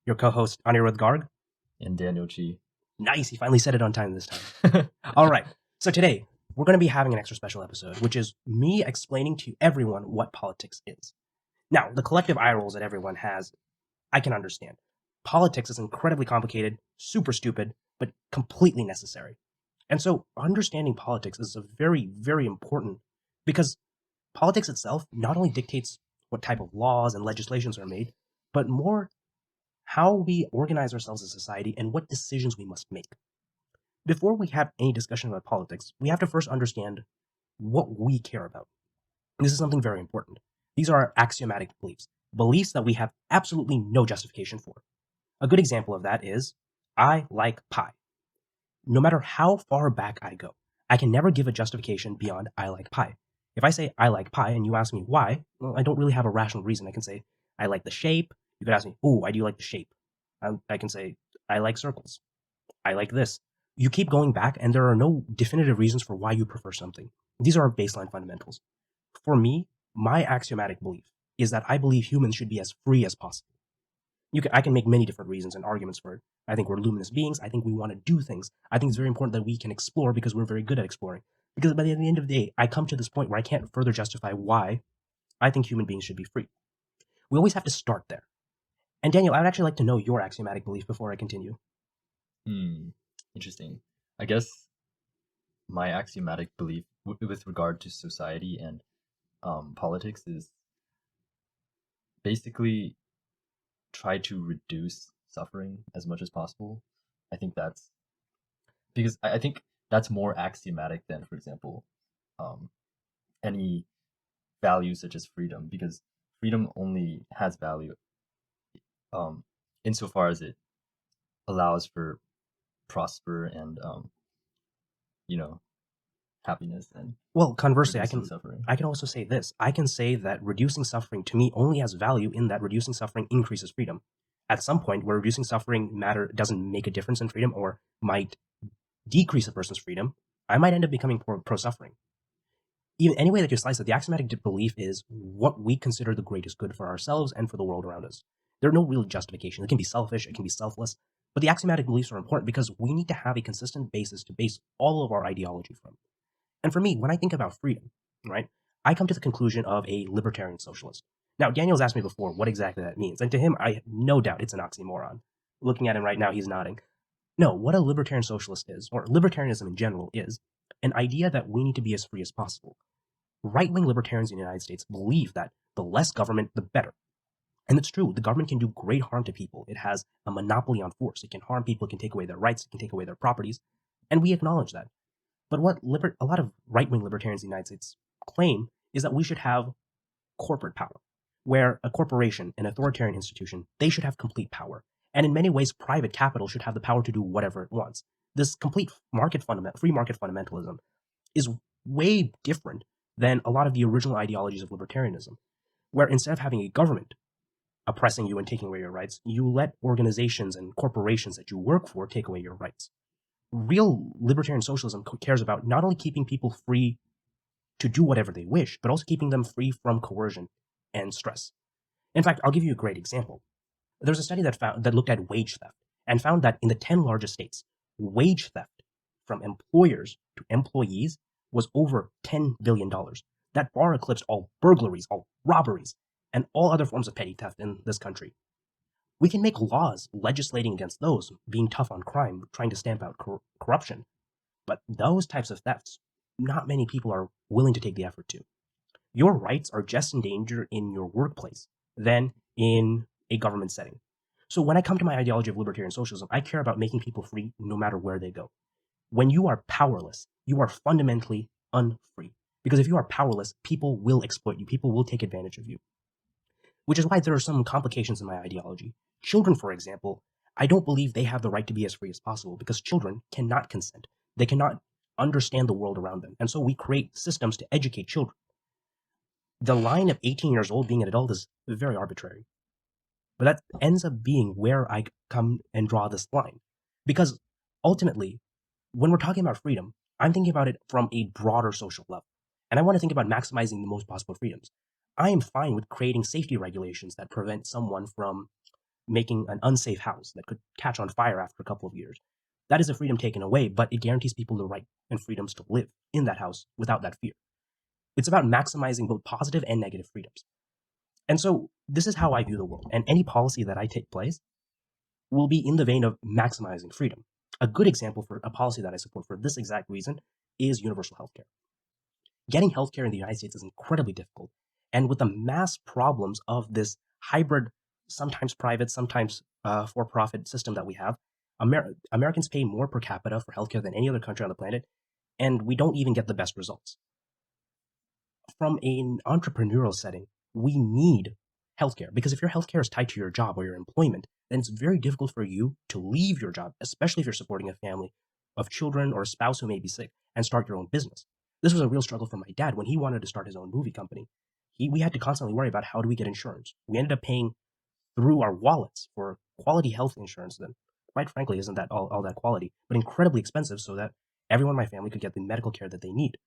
your co-host Anirudh Garg. And Daniel Chi. Nice, he finally said it on time this time. All right, so today we're going to be having an extra special episode, which is me explaining to everyone what politics is. Now, the collective eye rolls that everyone has, I can understand. Politics is incredibly complicated, super stupid, but completely necessary. And so understanding politics is a very, very important because politics itself not only dictates what type of laws and legislations are made, but more how we organize ourselves as a society and what decisions we must make. Before we have any discussion about politics, we have to first understand what we care about. This is something very important. These are our axiomatic beliefs, beliefs that we have absolutely no justification for. A good example of that is, I like pie. No matter how far back I go, I can never give a justification beyond I like pie. If I say I like pie and you ask me why, well, I don't really have a rational reason. I can say I like the shape. You could ask me, oh, why do you like the shape? I can say I like circles. I like this. You keep going back and there are no definitive reasons for why you prefer something. These are our baseline fundamentals. For me, my axiomatic belief is that I believe humans should be as free as possible. I can make many different reasons and arguments for it. I think we're luminous beings. I think we want to do things. I think it's very important that we can explore because we're very good at exploring. Because by the end of the day, I come to this point where I can't further justify why I think human beings should be free. We always have to start there. And Daniel, I'd actually like to know your axiomatic belief before I continue. Interesting. I guess my axiomatic belief with regard to society and politics is basically try to reduce suffering as much as possible. I think that's because I think that's more axiomatic than, for example, any value such as freedom, because freedom only has value insofar as it allows for prosper and happiness. And well, conversely, I can also say this. I can say that reducing suffering to me only has value in that reducing suffering increases freedom. At some point where reducing suffering doesn't make a difference in freedom or might decrease a person's freedom, I might end up becoming pro-suffering. Even any way that you slice it, the axiomatic belief is what we consider the greatest good for ourselves and for the world around us. There are no real justifications. It can be selfish, it can be selfless, but the axiomatic beliefs are important because we need to have a consistent basis to base all of our ideology from. And for me, when I think about freedom, right, I come to the conclusion of a libertarian socialist. Now, Daniel's asked me before what exactly that means, and to him, I have no doubt it's an oxymoron. Looking at him right now, he's nodding. No, what a libertarian socialist is, or libertarianism in general, is an idea that we need to be as free as possible. Right-wing libertarians in the United States believe that the less government, the better. And it's true, the government can do great harm to people. It has a monopoly on force. It can harm people, it can take away their rights, it can take away their properties, and we acknowledge that. But what a lot of right-wing libertarians in the United States claim is that we should have corporate power, where a corporation, an authoritarian institution, they should have complete power. And in many ways, private capital should have the power to do whatever it wants. This complete free market fundamentalism is way different than a lot of the original ideologies of libertarianism, where instead of having a government oppressing you and taking away your rights, you let organizations and corporations that you work for take away your rights. Real libertarian socialism cares about not only keeping people free to do whatever they wish, but also keeping them free from coercion and stress. In fact, I'll give you a great example. There's a study that looked at wage theft and found that in the 10 largest states, wage theft from employers to employees was over $10 billion. That far eclipsed all burglaries, all robberies, and all other forms of petty theft in this country. We can make laws legislating against those, being tough on crime, trying to stamp out corruption. But those types of thefts, not many people are willing to take the effort to. Your rights are just in danger in your workplace than in a government setting. So when I come to my ideology of libertarian socialism, I care about making people free no matter where they go. When you are powerless, you are fundamentally unfree. Because if you are powerless, people will exploit you. People will take advantage of you. Which is why there are some complications in my ideology. Children, for example, I don't believe they have the right to be as free as possible because children cannot consent. They cannot understand the world around them. And so we create systems to educate children. The line of 18 years old being an adult is very arbitrary. But that ends up being where I come and draw this line. Because ultimately, when we're talking about freedom, I'm thinking about it from a broader social level. And I want to think about maximizing the most possible freedoms. I am fine with creating safety regulations that prevent someone from making an unsafe house that could catch on fire after a couple of years. That is a freedom taken away, but it guarantees people the right and freedoms to live in that house without that fear. It's about maximizing both positive and negative freedoms. And so this is how I view the world. And any policy that I take place will be in the vein of maximizing freedom. A good example for a policy that I support for this exact reason is universal healthcare. Getting healthcare in the United States is incredibly difficult. And with the mass problems of this hybrid, sometimes private, sometimes for-profit system that we have, Americans pay more per capita for healthcare than any other country on the planet, and we don't even get the best results. From an entrepreneurial setting, we need healthcare, because if your healthcare is tied to your job or your employment, then it's very difficult for you to leave your job, especially if you're supporting a family of children or a spouse who may be sick, and start your own business. This was a real struggle for my dad when he wanted to start his own movie company. We had to constantly worry about how do we get insurance. We ended up paying through our wallets for quality health insurance that, quite frankly, isn't that all that quality, but incredibly expensive so that everyone in my family could get the medical care that they need.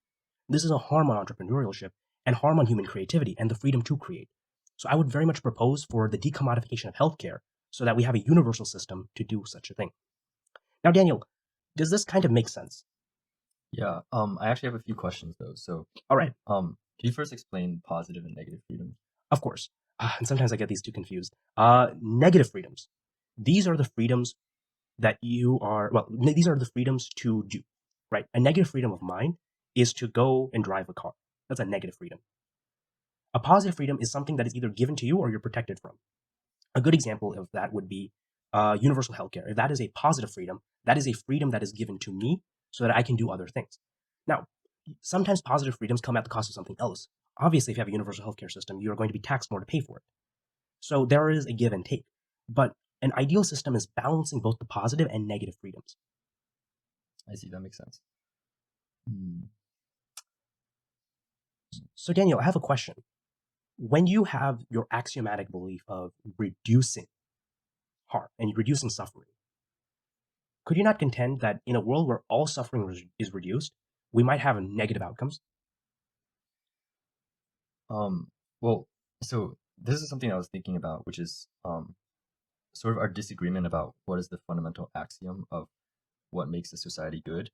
This is a harm on entrepreneurship and harm on human creativity and the freedom to create. So I would very much propose for the decommodification of healthcare so that we have a universal system to do such a thing. Now, Daniel, does this kind of make sense? Yeah. I actually have a few questions though. So, all right. Can you first explain positive and negative freedom? Of course. And sometimes I get these two confused. Negative freedoms. These are the freedoms that these are the freedoms to do, right? A negative freedom of mine is to go and drive a car. That's a negative freedom. A positive freedom is something that is either given to you or you're protected from. A good example of that would be universal healthcare. If that is a positive freedom, that is a freedom that is given to me so that I can do other things. Now, sometimes positive freedoms come at the cost of something else. Obviously, if you have a universal healthcare system, you are going to be taxed more to pay for it. So there is a give and take. But an ideal system is balancing both the positive and negative freedoms. I see. That makes sense. So, Daniel, I have a question. When you have your axiomatic belief of reducing harm and reducing suffering, could you not contend that in a world where all suffering is reduced, we might have negative outcomes? Well, so this is something I was thinking about, which is sort of our disagreement about what is the fundamental axiom of what makes a society good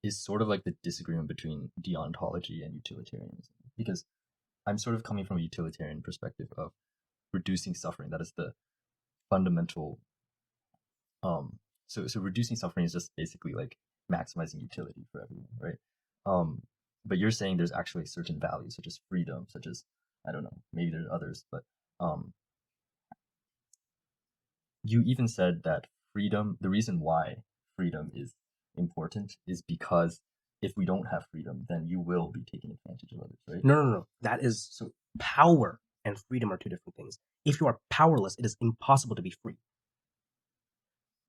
is sort of like the disagreement between deontology and utilitarianism. Because I'm sort of coming from a utilitarian perspective of reducing suffering. That is the fundamental. So reducing suffering is just basically like maximizing utility for everyone, right? But you're saying there's actually certain values, such as freedom, such as, I don't know, maybe there's others, but you even said that freedom, the reason why freedom is important is because if we don't have freedom, then you will be taking advantage of others, right? No. That is, so power and freedom are two different things. If you are powerless, it is impossible to be free.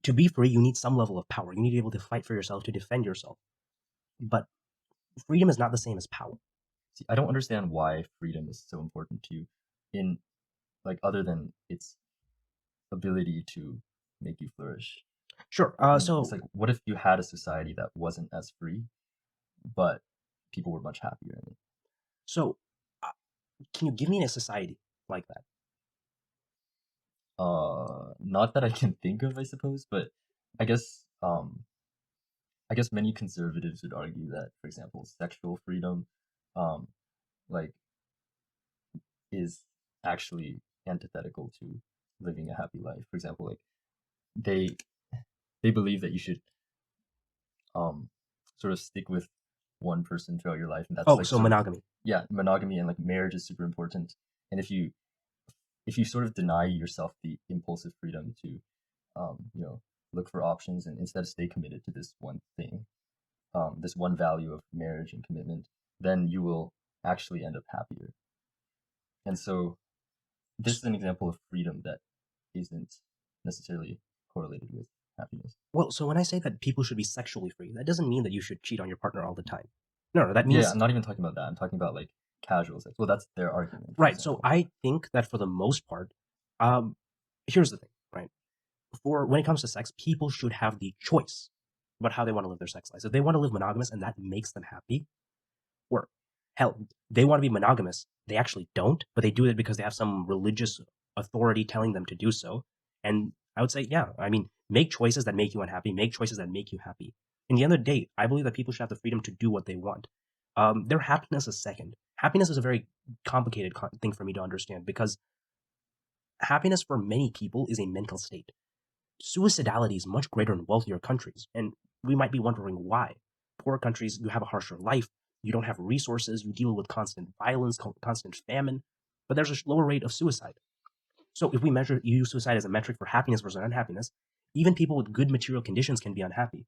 To be free, you need some level of power. You need to be able to fight for yourself, to defend yourself. But freedom is not the same as power. See, I don't understand why freedom is so important to you in, like, other than its ability to make you flourish. Sure. So it's like, what if you had a society that wasn't as free, but people were much happier in it? So, can you give me a society like that? Not that I can think of, I suppose, but I guess many conservatives would argue that, for example, sexual freedom, like, is actually antithetical to living a happy life. For example, like, they believe that you should sort of stick with one person throughout your life, and that's like so monogamy. Monogamy, and like marriage is super important. And if you sort of deny yourself the impulsive freedom to look for options and instead stay committed to this one thing, this one value of marriage and commitment, then you will actually end up happier. And so this is an example of freedom that isn't necessarily correlated with happiness. Well, so when I say that people should be sexually free, that doesn't mean that you should cheat on your partner all the time. No, that means... Yeah, I'm not even talking about that. I'm talking about like casual sex. Well, that's their argument. Right, so I think that for the most part, here's the thing, right? When it comes to sex, people should have the choice about how they want to live their sex lives. If they want to live monogamous and that makes them happy, or hell, they want to be monogamous, they actually don't, but they do it because they have some religious authority telling them to do so, And I would say, yeah, I mean, make choices that make you unhappy, make choices that make you happy. In the end of the day, I believe that people should have the freedom to do what they want. Their happiness is second. Happiness is a very complicated thing for me to understand because happiness for many people is a mental state. Suicidality is much greater in wealthier countries, and we might be wondering why. Poor countries, you have a harsher life, you don't have resources, you deal with constant violence, constant famine, but there's a lower rate of suicide. So if we use suicide as a metric for happiness versus unhappiness, even people with good material conditions can be unhappy.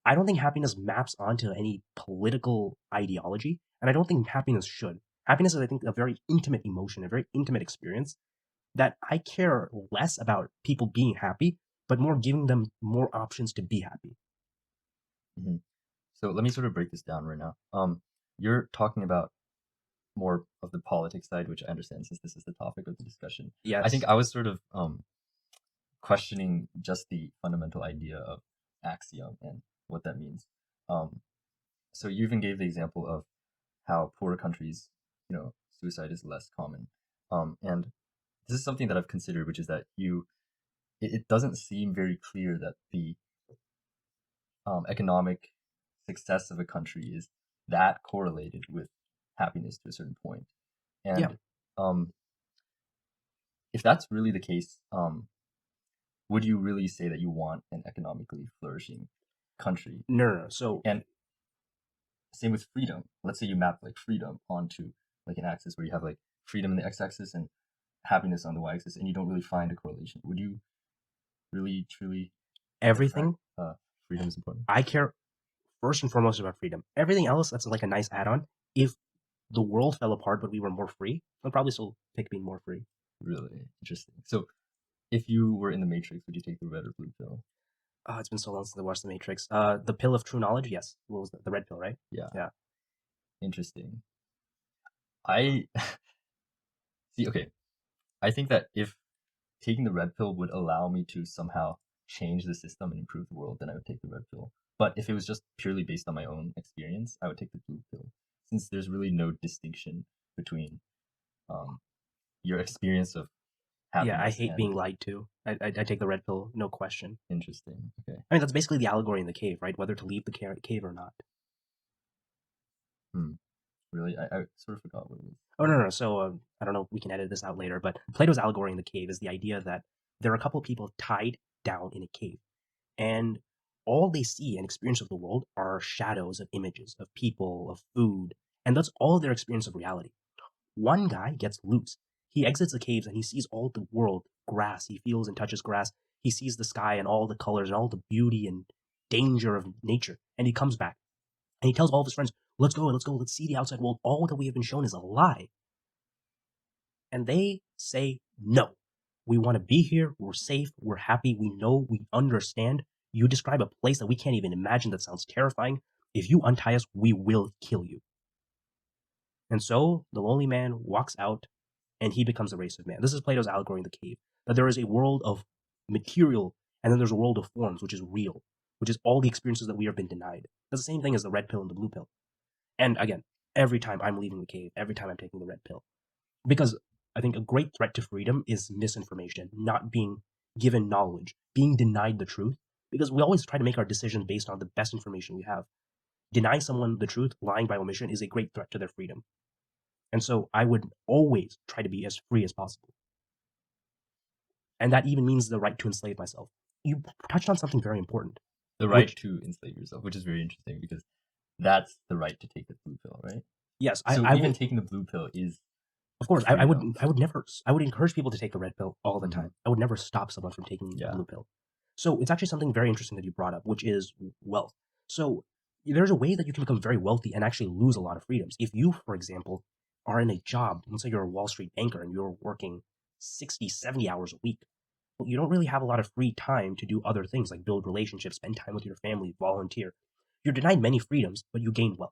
I don't think happiness maps onto any political ideology, and I don't think happiness should. Happiness is, I think, a very intimate emotion, a very intimate experience that I care less about people being happy, but more giving them more options to be happy. Mm-hmm. So let me sort of break this down right now. You're talking about more of the politics side, which I understand since this is the topic of the discussion. Yes. I think I was sort of questioning just the fundamental idea of axiom and what that means. So you even gave the example of how poorer countries, suicide is less common. And this is something that I've considered, which is that it doesn't seem very clear that the economic success of a country is that correlated with happiness to a certain point. And Yeah. If that's really the case, would you really say that you want an economically flourishing country? No. So, and same with freedom. Let's say you map like freedom onto like an axis where you have like freedom in the x-axis and happiness on the y-axis, and you don't really find a correlation. Would you really truly everything freedom is important? I care first and foremost about freedom. Everything else, that's like a nice add-on. If the world fell apart but we were more free, I'd probably still pick being more free. Really interesting. So if you were in the Matrix, would you take the red or blue pill? It's been so long since I watched the Matrix. The pill of true knowledge, yes. What was the red pill, right? Yeah. Interesting. I see. Okay, I think that if taking the red pill would allow me to somehow change the system and improve the world, then I would take the red pill. But if it was just purely based on my own experience, I would take the blue pill, since there's really no distinction between your experience of happiness. Yeah, I hate being lied to. I take the red pill, no question. Interesting. Okay. I mean, that's basically the allegory in the cave, right? Whether to leave the cave or not. Really? I sort of forgot what it was. Oh, no. So, I don't know if we can edit this out later, but Plato's allegory in the cave is the idea that there are a couple of people tied down in a cave, and all they see and experience of the world are shadows of images, of people, of food, and that's all their experience of reality. One guy gets loose. He exits the caves and he sees all the world, grass. He feels and touches grass. He sees the sky and all the colors and all the beauty and danger of nature. And he comes back and he tells all of his friends, let's go, let's see the outside world. All that we have been shown is a lie. And they say, no, we want to be here. We're safe. We're happy. We know, we understand. You describe a place that we can't even imagine that sounds terrifying. If you untie us, we will kill you. And so the lonely man walks out and he becomes a race of man. This is Plato's allegory in the cave, that there is a world of material and then there's a world of forms, which is real, which is all the experiences that we have been denied. That's the same thing as the red pill and the blue pill. And again, every time I'm leaving the cave, every time I'm taking the red pill. Because I think a great threat to freedom is misinformation, not being given knowledge, being denied the truth, because we always try to make our decisions based on the best information we have. Denying someone the truth, lying by omission, is a great threat to their freedom. And so I would always try to be as free as possible. And that even means the right to enslave myself. You touched on something very important. The right to enslave yourself, which is very interesting because that's the right to take the blue pill, right? Yes, so I even taking the blue pill is. Of course, I would encourage people to take the red pill all the time. I would never stop someone from taking the blue pill. So it's actually something very interesting that you brought up, which is wealth. So there's a way that you can become very wealthy and actually lose a lot of freedoms. If you, for example, are in a job, let's say you're a Wall Street banker and you're working 60, 70 hours a week, well, you don't really have a lot of free time to do other things like build relationships, spend time with your family, volunteer. You're denied many freedoms, but you gain wealth.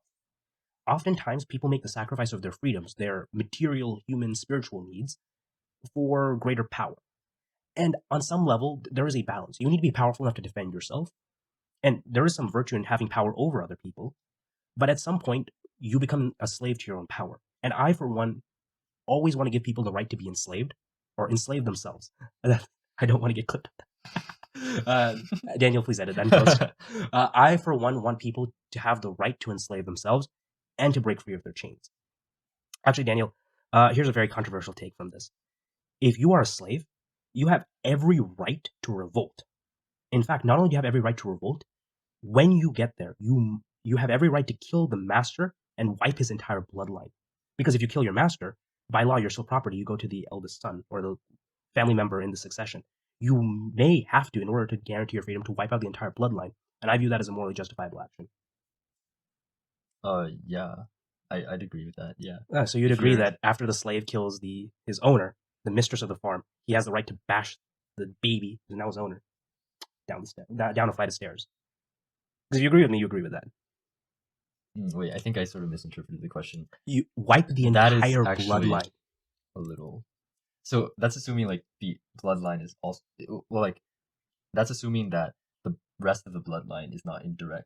Oftentimes, people make the sacrifice of their freedoms, their material, human, spiritual needs, for greater power. And on some level, there is a balance. You need to be powerful enough to defend yourself, and there is some virtue in having power over other people, but at some point, you become a slave to your own power. And I, for one, always want to give people the right to be enslaved, or enslave themselves. I don't want to get clipped. Daniel, please edit that in post. I, for one, want people to have the right to enslave themselves and to break free of their chains. Actually, Daniel, here's a very controversial take from this. If you are a slave, you have every right to revolt. In fact, not only do you have every right to revolt, when you get there, you have every right to kill the master and wipe his entire bloodline. Because if you kill your master, by law, you're still property. You go to the eldest son or the family member in the succession. You may have to, in order to guarantee your freedom, to wipe out the entire bloodline. And I view that as a morally justifiable action. Yeah, I'd agree with that. Yeah. So you'd If agree you're- that after the slave kills his owner, the mistress of the farm, he has the right to bash the baby, who's now his owner, down a flight of stairs. Because if you agree with me, you agree with that. Wait, I think I sort of misinterpreted the question. You wipe the That is entire actually bloodline. a little. So that's assuming like the bloodline is also well, like that's assuming that the rest of the bloodline is not indirect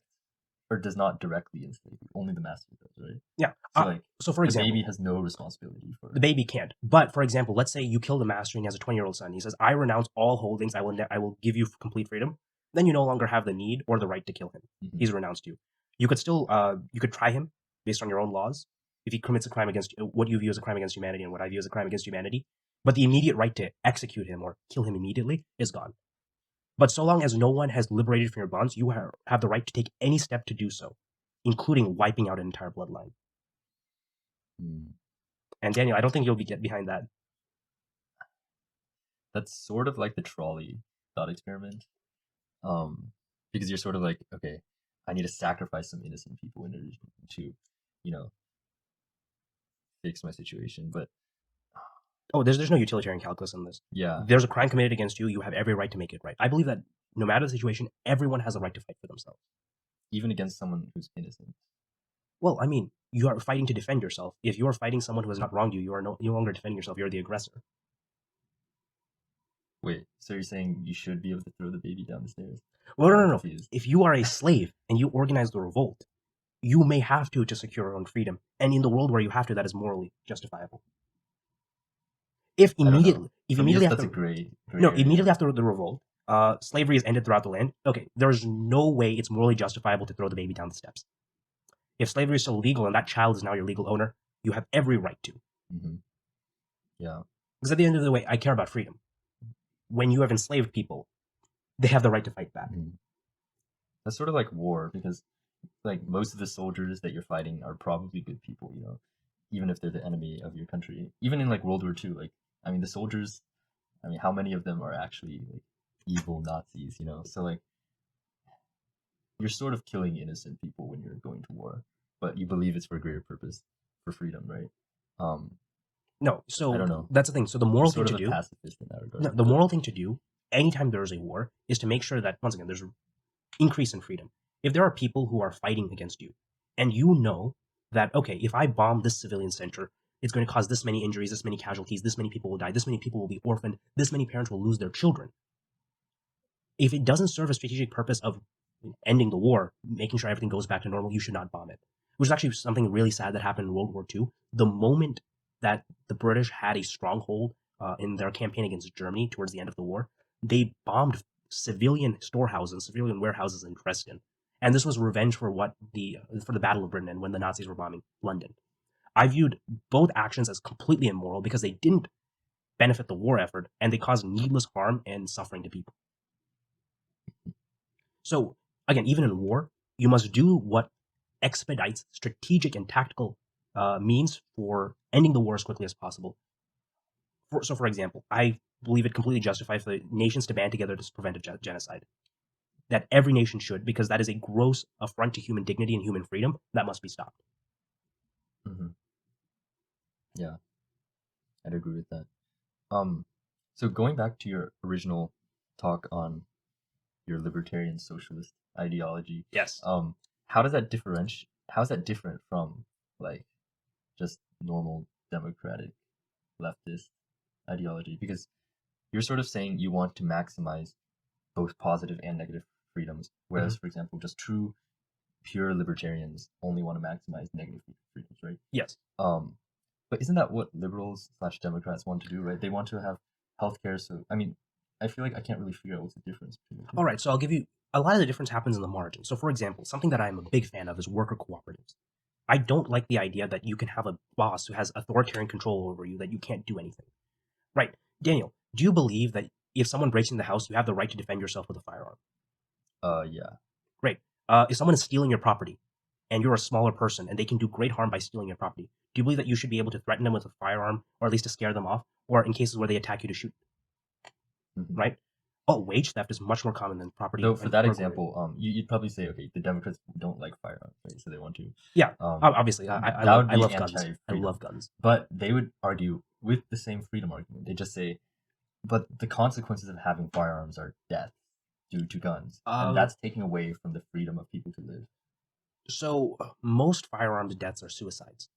or does not directly enslave you. Only the master does, right? Yeah. So like So for the example, baby has no responsibility for the baby can't. But for example, let's say you kill the master and he has a 20-year-old son. He says, "I renounce all holdings. I will give you complete freedom." Then you no longer have the need or the right to kill him. Mhm. He's renounced you. You could still you could try him based on your own laws if he commits a crime against what you view as a crime against humanity and what I view as a crime against humanity. But the immediate right to execute him or kill him immediately is gone. But so long as no one has liberated from your bonds, you have the right to take any step to do so, including wiping out an entire bloodline. And Daniel, I don't think you'll get behind that. That's sort of like the trolley thought experiment. Because you're sort of like, okay, I need to sacrifice some innocent people in order to, you know, fix my situation. But Oh, there's no utilitarian calculus in this. yeah, There's a crime committed against you. You have every right to make it right. I believe that no matter the situation, everyone has a right to fight for themselves. even against someone who's innocent. Well, I mean, you are fighting to defend yourself. If you are fighting someone who has not wronged you, you are no longer defending yourself. You're the aggressor. Wait, so you're saying you should be able to throw the baby down the stairs? Well, I'm no. confused. If you are a slave and you organize the revolt, you may have to secure your own freedom. And in the world where you have to, that is morally justifiable. If I don't know. immediately, if For me, immediately that's after a gray no, area. immediately after the revolt, slavery is ended throughout the land. Okay, there's no way it's morally justifiable to throw the baby down the steps. If slavery is still legal and that child is now your legal owner, you have every right to. Mm-hmm. Yeah. Because at the end of the day, I care about freedom. When you have enslaved people, they have the right to fight back. Mm-hmm. That's sort of like war, because like most of the soldiers that you're fighting are probably good people, you know, even if they're the enemy of your country. Even in like World War II, like I mean the soldiers, I mean how many of them are actually like evil Nazis, you know? So like you're sort of killing innocent people when you're going to war, but you believe it's for a greater purpose, for freedom, right? No, so I don't know. that's the thing. So the moral thing Sort to of a do, pacifist in that regard. no, the moral thing to do, anytime there is a war, is to make sure that once again there's an increase in freedom. If there are people who are fighting against you, and you know that okay, if I bomb this civilian center, it's going to cause this many injuries, this many casualties, this many people will die, this many people will be orphaned, this many parents will lose their children. If it doesn't serve a strategic purpose of ending the war, making sure everything goes back to normal, you should not bomb it. Which is actually something really sad that happened in World War II. The moment that the British had a stronghold in their campaign against Germany towards the end of the war, they bombed civilian storehouses, civilian warehouses in Dresden. And this was revenge for for the Battle of Britain and when the Nazis were bombing London. I viewed both actions as completely immoral because they didn't benefit the war effort and they caused needless harm and suffering to people. So again, even in war, you must do what expedites strategic and tactical means for ending the war as quickly as possible. For example, I believe it completely justified for the nations to band together to prevent a genocide. That every nation should, because that is a gross affront to human dignity and human freedom that must be stopped. Mm-hmm. Yeah, I'd agree with that. So going back to your original talk on your libertarian socialist ideology, Yes. how does that differentiate? How's that different from like just normal democratic leftist ideology? Because you're sort of saying you want to maximize both positive and negative freedoms, whereas, for example, just true, pure libertarians only want to maximize negative freedoms, right? Yes. But isn't that what liberals / Democrats want to do, right? They want to have healthcare. So, I mean, I feel like I can't really figure out what's the difference between the two. All right, so I'll give you a lot of the difference happens in the margin. So, for example, something that I'm a big fan of is worker cooperatives. I don't like the idea that you can have a boss who has authoritarian control over you, that you can't do anything. Right. Daniel, do you believe that if someone breaks in the house, you have the right to defend yourself with a firearm? Yeah. Great. If someone is stealing your property and you're a smaller person and they can do great harm by stealing your property, do you believe that you should be able to threaten them with a firearm or at least to scare them off, or in cases where they attack you to shoot? Mhm. Right? Oh, wage theft is much more common than property. So for and that burglary. example, you'd probably say, okay, the Democrats don't like firearms, right? So they want to. Yeah, obviously, I that would be love guns. I anti-freedom. love guns. But they would argue with the same freedom argument. They just say, but the consequences of having firearms are death due to guns, and that's taking away from the freedom of people to live. So most firearms deaths are suicides.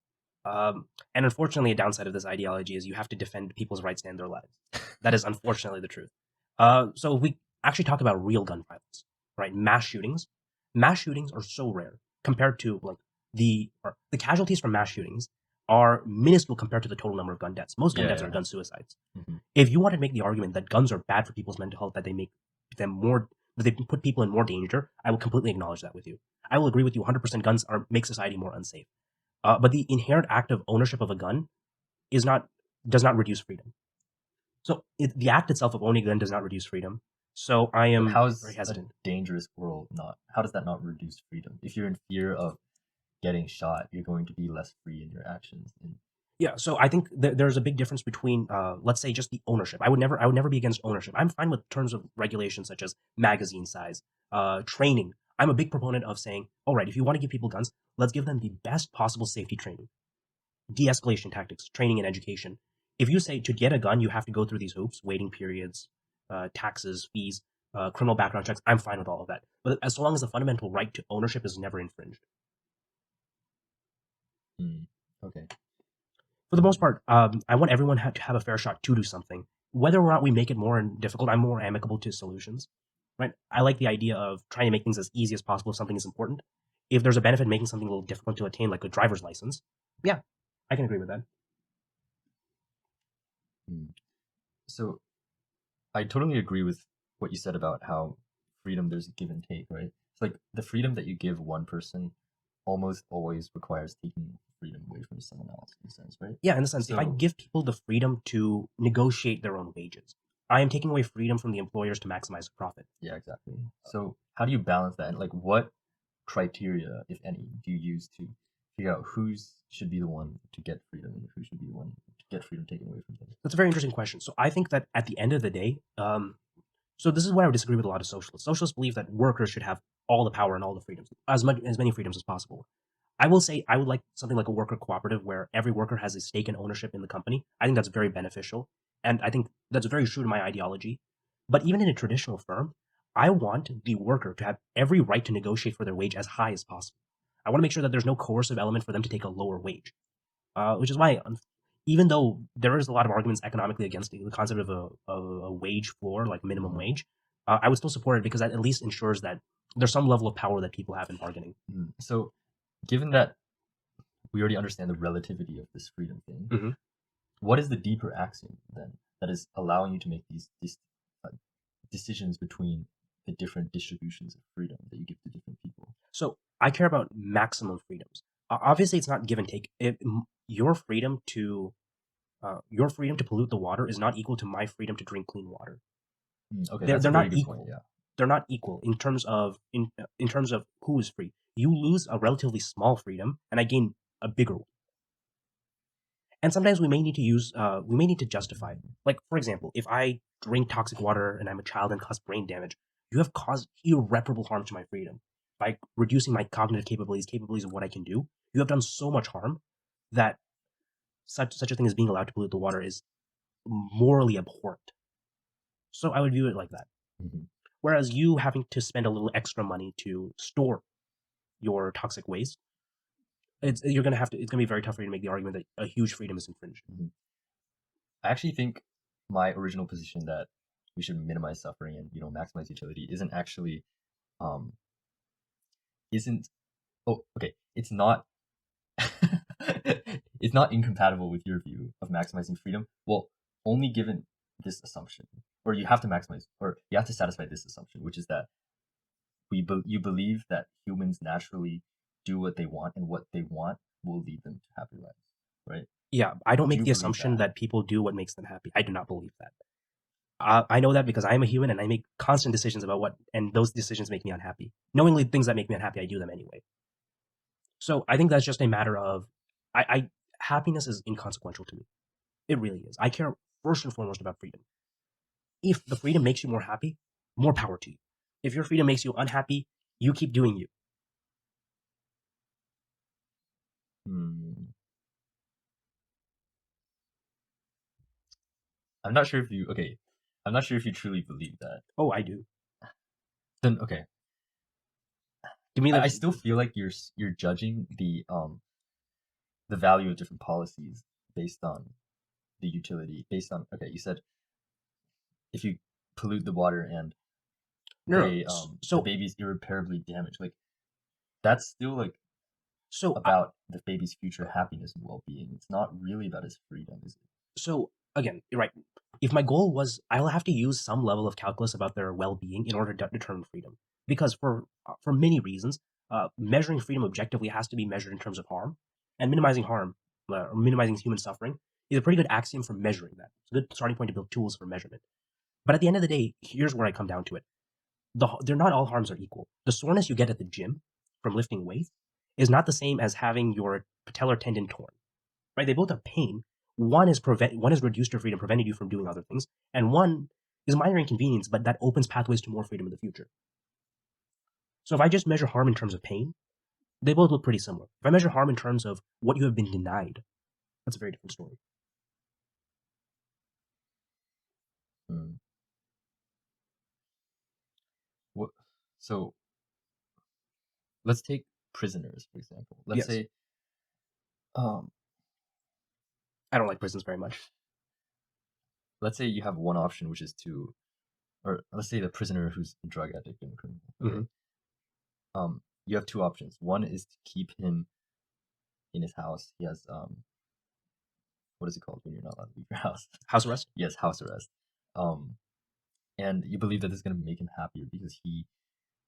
And unfortunately, a downside of this ideology is you have to defend people's rights and their lives. That is unfortunately the truth. So if we actually talk about real gun violence, right? Mass shootings are so rare compared to like the casualties from mass shootings are minuscule compared to the total number of gun deaths. Most gun deaths are gun suicides. If you want to make the argument that guns are bad for people's mental health, that they make them more, that they put people in more danger, I will completely acknowledge that with you. I will agree with you 100%. Guns make society more unsafe. But the inherent act of ownership of a gun does not reduce freedom. So the act itself of owning a gun does not reduce freedom. So I am very hesitant. A dangerous world how does that not reduce freedom? If you're in fear of getting shot, you're going to be less free in your actions. Yeah, so I think there's a big difference between, let's say, just the ownership. I would never be against ownership. I'm fine with terms of regulations such as magazine size, training. I'm a big proponent of saying, all right, if you want to give people guns, let's give them the best possible safety training, de-escalation tactics, training and education. If you say to get a gun, you have to go through these hoops, waiting periods, taxes, fees, criminal background checks, I'm fine with all of that. But as long as the fundamental right to ownership is never infringed. Okay. For the most part, I want everyone to have a fair shot to do something. Whether or not we make it more difficult, I'm more amicable to solutions. Right? I like the idea of trying to make things as easy as possible if something is important. If there's a benefit in making something a little difficult to attain, like a driver's license, yeah, I can agree with that. So I totally agree with what you said about how freedom, there's a give and take, right? It's like the freedom that you give one person almost always requires taking freedom away from someone else, in a sense, right? Yeah, in a sense, if I give people the freedom to negotiate their own wages, I am taking away freedom from the employers to maximize profit. Yeah, exactly. So how do you balance that? And like, what criteria, if any, do you use to figure out who should be the one to get freedom and who should be the one to get freedom taken away from them? That's a very interesting question. So I think that at the end of the day, so this is where I would disagree with a lot of socialists. Socialists believe that workers should have all the power and all the freedoms, as many freedoms as possible. I will say I would like something like a worker cooperative where every worker has a stake and ownership in the company. I think that's very beneficial, and I think that's very true to my ideology. But even in a traditional firm, I want the worker to have every right to negotiate for their wage as high as possible. I want to make sure that there's no coercive element for them to take a lower wage, which is why, even though there is a lot of arguments economically against the concept of a wage floor, like minimum wage, I would still support it because that at least ensures that there's some level of power that people have in bargaining. So, given that we already understand the relativity of this freedom thing, what is the deeper axiom then that is allowing you to make these decisions between the different distributions of freedom that you give to different people? So I care about maximum freedoms. Obviously, it's not give and take. Your freedom to pollute the water is not equal to my freedom to drink clean water. Okay, that's a very good point. Yeah, they're not equal in terms of in terms of who is free. You lose a relatively small freedom, and I gain a bigger one. And sometimes we may need to justify. Like, for example, if I drink toxic water and I'm a child and cause brain damage, you have caused irreparable harm to my freedom. By reducing my cognitive capabilities of what I can do, you have done so much harm that such a thing as being allowed to pollute the water is morally abhorrent. So I would view it like that. Whereas you having to spend a little extra money to store your toxic waste, it's going to be very tough for you to make the argument that a huge freedom is infringed. I actually think my original position that we should minimize suffering and maximize utility isn't actually it's not it's not incompatible with your view of maximizing freedom. Well, only given this assumption or you have to maximize, or you have to satisfy this assumption, which is that you believe that humans naturally do what they want, and what they want will lead them to happy lives, right? Yeah, I don't Do make you the believe assumption that? that people do what makes them happy. I do not believe that. I know that because I am a human and I make constant decisions about what, and those decisions make me unhappy. Knowingly, things that make me unhappy, I do them anyway. So I think that's just a matter of, happiness is inconsequential to me. It really is. I care first and foremost about freedom. If the freedom makes you more happy, more power to you. If your freedom makes you unhappy, you keep doing you. Hmm. I'm not sure if you okay. I'm not sure if you truly believe that. Oh, I do. Then okay, Give me I the. still feel like you're judging the value of different policies based on the utility. Based on, okay, you said if you pollute the water and No, no. the So, baby's irreparably damaged, like that's still like so, about the baby's future happiness and well-being. It's not really about his freedom, is it? so again, you're right. If my goal was, I'll have to use some level of calculus about their well-being in order to determine freedom, because for many reasons, measuring freedom objectively has to be measured in terms of harm, and minimizing harm, or minimizing human suffering, is a pretty good axiom for measuring that. It's a good starting point to build tools for measurement. But at the end of the day, here's where I come down to it: they're not all harms are equal. The soreness you get at the gym from lifting weights is not the same as having your patellar tendon torn. Right? They both have pain. One is reduced your freedom, preventing you from doing other things, and one is minor inconvenience, but that opens pathways to more freedom in the future. So if I just measure harm in terms of pain, they both look pretty similar. If I measure harm in terms of what you have been denied, that's a very different story. Hmm. What, so let's take prisoners, for example. Let's Yes, say um I don't like prisons very much. let's say you have one option, which is to, or let's say the prisoner who's a drug addict and a criminal. Okay. Mm-hmm. You have two options. One is to keep him in his house. He has what is it called when you're not allowed to leave your house? House arrest? Yes, house arrest. Um, and you believe that this is going to make him happier because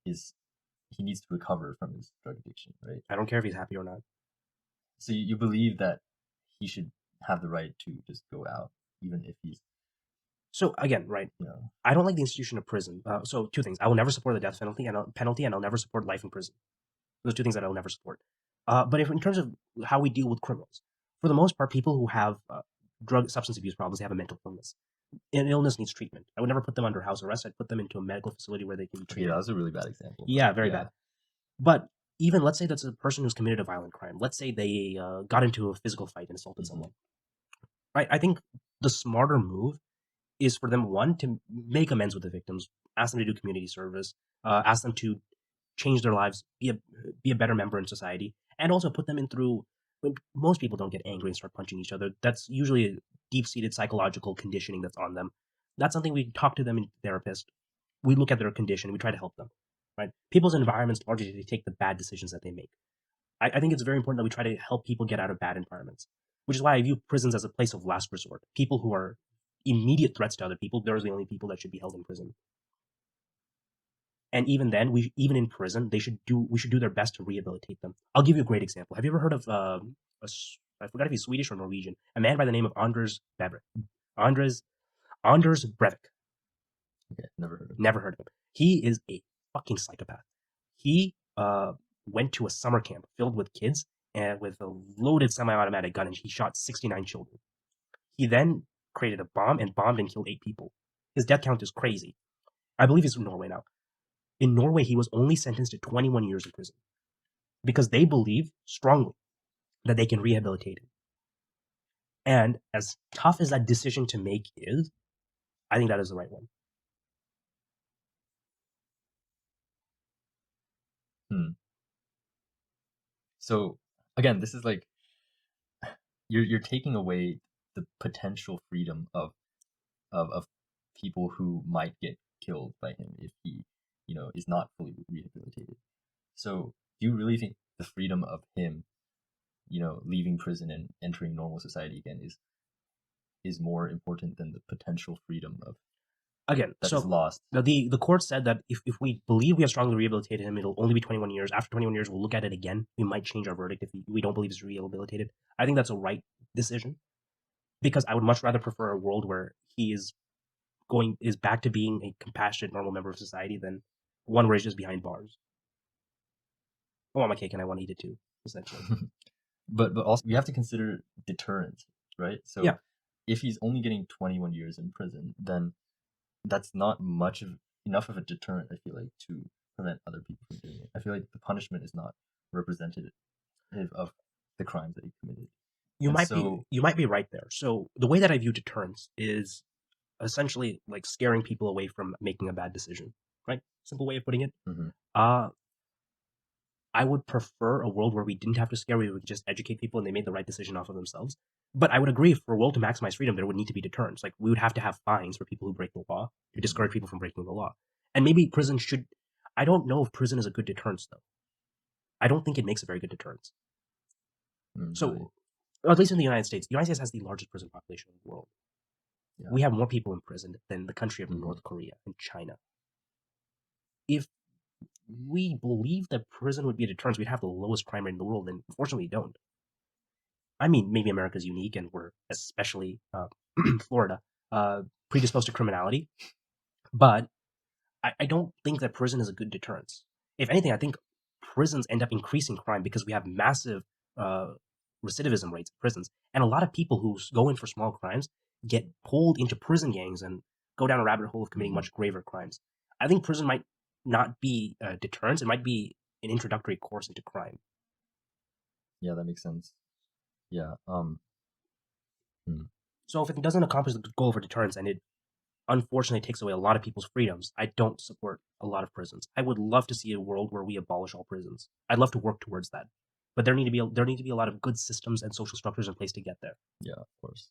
is he needs to recover from his drug addiction, right? I don't care if he's happy or not. So you believe that he should have the right to just go out, even if he's, So again, right? you know, I don't like the institution of prison. So two things: I will never support the death penalty, and I'll never support life in prison. Those two things that I'll never support. But if in terms of how we deal with criminals, for the most part, people who have drug substance abuse problems, they have a mental illness. An illness needs treatment. I would never put them under house arrest. I'd put them into a medical facility where they can be okay, treated. that was a really bad example. Yeah, very Yeah. bad. But even let's say that's a person who's committed a violent crime. Let's say they got into a physical fight and assaulted Mm-hmm. someone. Right? I think the smarter move is for them, one, to make amends with the victims, ask them to do community service, ask them to change their lives, be a better member in society, and also put them in through. Most people don't get angry and start punching each other. That's usually a deep-seated psychological conditioning that's on them. That's something we talk to them in therapist. We look at their condition. We try to help them. Right? People's environments largely take the bad decisions that they make. I think it's very important that we try to help people get out of bad environments, which is why I view prisons as a place of last resort. People who are immediate threats to other people, those are the only people that should be held in prison. And even then, even in prison, we should do their best to rehabilitate them. I'll give you a great example. Have you ever heard of I forgot if he's Swedish or Norwegian, a man by the name of Anders Anders Breivik? Okay, never heard of it. Never heard of him. He is a fucking psychopath. He went to a summer camp filled with kids and with a loaded semi-automatic gun, and he shot 69 children. He then created a bomb and bombed and killed 8 people. His death count is crazy. I believe he's from Norway now. In Norway, he was only sentenced to 21 years in prison because they believe strongly that they can rehabilitate him. And as tough as that decision to make is, I think that is the right one. Hmm. So again, this is like you're taking away the potential freedom of people who might get killed by him if he, is not fully rehabilitated. So do you really think the freedom of him, leaving prison and entering normal society again is more important than the potential freedom of Again, that so is lost. the court said that if we believe we have strongly rehabilitated him, it'll only be 21 years. After 21 years, we'll look at it again. We might change our verdict if we don't believe he's rehabilitated. I think that's a right decision, because I would much rather prefer a world where he is back to being a compassionate, normal member of society than one where he's just behind bars. I want my cake and I want to eat it too, essentially. But also we have to consider deterrence, right? So Yeah. if he's only getting 21 years in prison, then that's not enough of a deterrent, I feel like, to prevent other people from doing it. I feel like the punishment is not representative of the crimes that he committed. You might be right there. So the way that I view deterrence is essentially like scaring people away from making a bad decision, right? Simple way of putting it. I would prefer a world where we didn't have to scare, we would just educate people and they made the right decision off of themselves. But I would agree, for a world to maximize freedom, there would need to be deterrents. Like, we would have to have fines for people who break the law to discourage people from breaking the law. And maybe prison should. I don't know if prison is a good deterrence, though. I don't think it makes a very good deterrence. So, at least in the United States has the largest prison population in the world. Yeah. We have more people in prison than the country of North Korea and China. If we believe that prison would be a deterrence, we'd have the lowest crime rate in the world, and unfortunately we don't. I mean, maybe America's unique and we're, especially Florida, predisposed to criminality, but I don't think that prison is a good deterrence. If anything, I think prisons end up increasing crime because we have massive recidivism rates in prisons, and a lot of people who go in for small crimes get pulled into prison gangs and go down a rabbit hole of committing much graver crimes. I think prison might not be a deterrence, it might be an introductory course into crime. Yeah, that makes sense. Yeah. So if it doesn't accomplish the goal of deterrence and it unfortunately takes away a lot of people's freedoms, I don't support a lot of prisons. I would love to see a world where we abolish all prisons. I'd love to work towards that. But there need to be a lot of good systems and social structures in place to get there. Yeah, of course.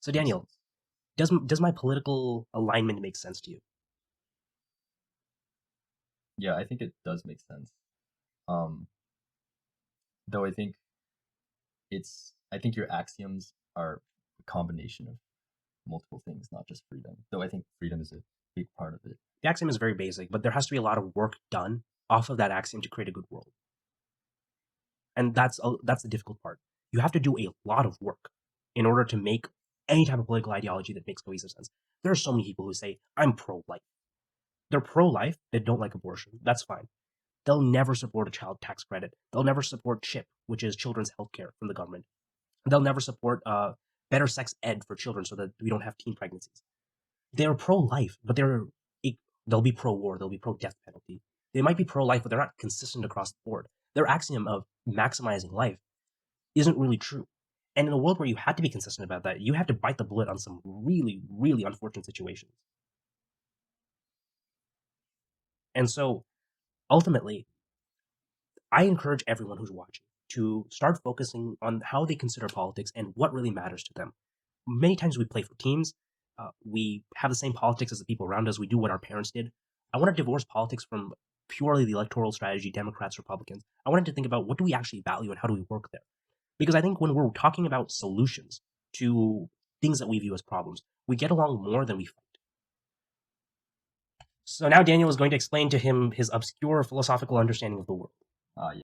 So Daniel, does my political alignment make sense to you? Yeah, I think it does make sense. Though I think your axioms are a combination of multiple things, not just freedom. Though I think freedom is a big part of it. The axiom is very basic, but there has to be a lot of work done off of that axiom to create a good world. And that's the difficult part. You have to do a lot of work in order to make any type of political ideology that makes cohesive sense. There are so many people who say, I'm pro-life. They're pro-life, they don't like abortion. That's fine. They'll never support a child tax credit. They'll never support CHIP, which is children's health care from the government. They'll never support better sex ed for children so that we don't have teen pregnancies. They're pro-life, but they'll be pro-war, they'll be pro-death penalty. They might be pro-life, but they're not consistent across the board. Their axiom of maximizing life isn't really true. And in a world where you had to be consistent about that, you had to bite the bullet on some really, really unfortunate situations. And so, ultimately, I encourage everyone who's watching to start focusing on how they consider politics and what really matters to them. Many times we play for teams. We have the same politics as the people around us. We do what our parents did. I want to divorce politics from purely the electoral strategy, Democrats, Republicans. I wanted to think about what do we actually value and how do we work there? Because I think when we're talking about solutions to things that we view as problems, we get along more than we fight. So now Daniel is going to explain to him his obscure philosophical understanding of the world.